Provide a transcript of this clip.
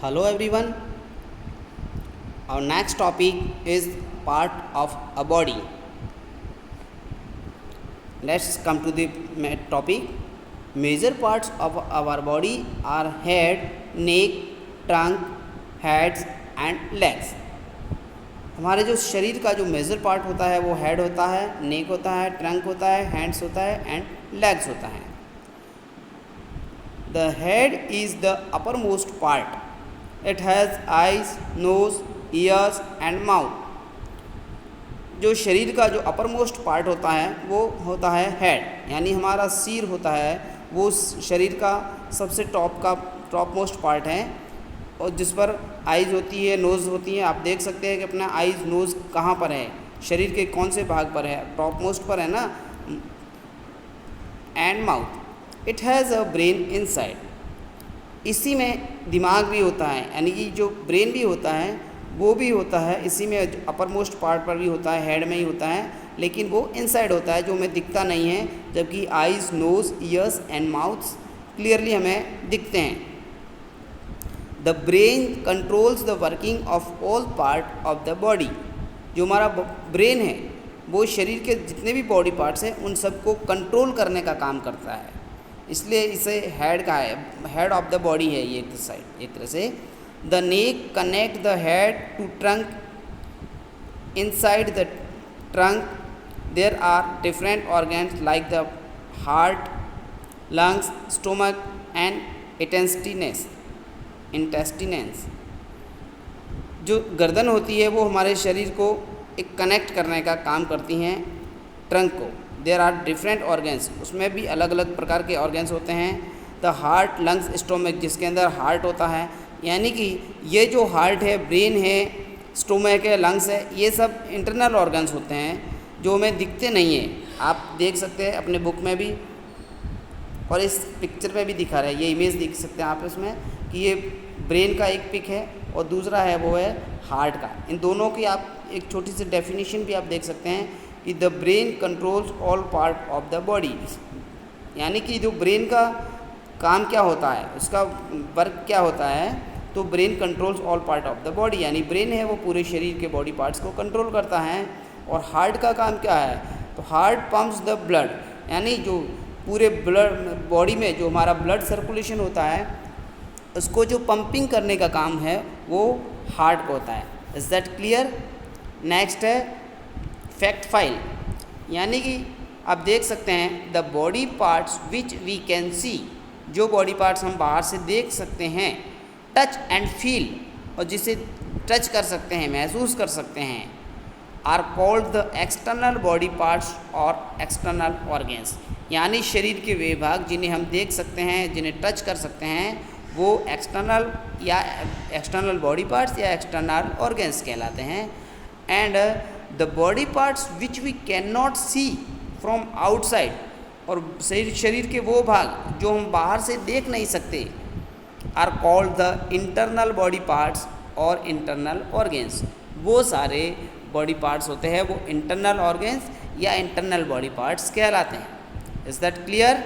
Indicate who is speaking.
Speaker 1: Hello everyone. Our next topic is part of a body. Let's come to the topic. Major parts of our body are head, neck, trunk, heads and legs. हमारे जो शरीर का जो major part होता है वो head होता है, नेक होता है, ट्रंक होता है, हैंड्स होता है एंड लेग्स होता है. The head is the uppermost part. It has eyes, nose, ears and mouth. जो शरीर का जो अपर मोस्ट पार्ट होता है वो होता है हेड, यानी हमारा सिर होता है वो शरीर का सबसे टॉप मोस्ट पार्ट है, और जिस पर आइज़ होती है, नोज़ होती है. आप देख सकते हैं कि अपना आइज़ नोज़ कहाँ पर है, शरीर के कौन से भाग पर है, टॉप मोस्ट पर है ना. And mouth. It has a brain inside. इसी में दिमाग भी होता है, यानी कि जो ब्रेन भी होता है वो भी होता है इसी में, अपर मोस्ट पार्ट पर भी होता है, हेड में ही होता है, लेकिन वो इनसाइड होता है जो हमें दिखता नहीं है, जबकि eyes, nose, ears and mouths clearly हमें दिखते हैं. The brain controls the working of all part of the body. जो हमारा ब्रेन है वो शरीर के जितने भी बॉडी पार्ट्स हैं उन सबको कंट्रोल करने का काम करता है, इसलिए इसे हेड का है, हेड ऑफ द बॉडी है ये एक तरह से. The neck connect the head to trunk. Inside the trunk there are different organs like the heart, lungs, stomach and intestines. जो गर्दन होती है वो हमारे शरीर को एक कनेक्ट करने का काम करती हैं ट्रंक को. देयर आर डिफरेंट ऑर्गन्स, उसमें भी अलग अलग प्रकार के ऑर्गन्स होते हैं. द हार्ट, लंग्स, स्टोमक, जिसके अंदर हार्ट होता है, यानी कि ये जो हार्ट है, ब्रेन है, स्टोमक है, लंग्स है, ये सब इंटरनल ऑर्गन्स होते हैं जो हमें दिखते नहीं हैं. आप देख सकते हैं अपने बुक में भी और इस पिक्चर में भी दिखा रहा है, ये इमेज देख सकते हैं आप इसमें कि ये ब्रेन का एक पिक है और दूसरा है वो है हार्ट का. इन दोनों की आप एक छोटी सी डेफिनेशन भी आप देख सकते हैं कि the brain controls all part of the body. यानी कि जो ब्रेन का काम क्या होता है, उसका वर्क क्या होता है, तो brain controls all part of the body, यानी ब्रेन है वो पूरे शरीर के बॉडी पार्ट्स को कंट्रोल करता है. और हार्ट का काम क्या है, तो हार्ट पंप्स द ब्लड, यानी जो पूरे ब्लड बॉडी में जो हमारा ब्लड सर्कुलेशन होता है उसको जो पंपिंग करने का काम है वो हार्ट को होता है. Is that clear? नेक्स्ट है फैक्ट फाइल. यानी कि आप देख सकते हैं the body parts which we can see. जो बॉडी पार्ट्स हम बाहर से देख सकते हैं, टच एंड फील, और जिसे टच कर सकते हैं, महसूस कर सकते हैं, are called the external body parts और एक्सटर्नल ऑर्गन्स. यानी शरीर के वे भाग जिन्हें हम देख सकते हैं, जिन्हें टच कर सकते हैं, वो एक्सटर्नल बॉडी पार्ट्स या एक्सटर्नल ऑर्गन्स कहलाते हैं. And the body parts which we can not see from outside, और शरीर के वो भाग जो हम बाहर से देख नहीं सकते, are called the internal body parts और इंटरनल ऑर्गन्स. वो सारे बॉडी पार्ट्स होते हैं वो इंटरनल ऑर्गन्स या इंटरनल बॉडी पार्ट्स कहलाते हैं. Is that clear?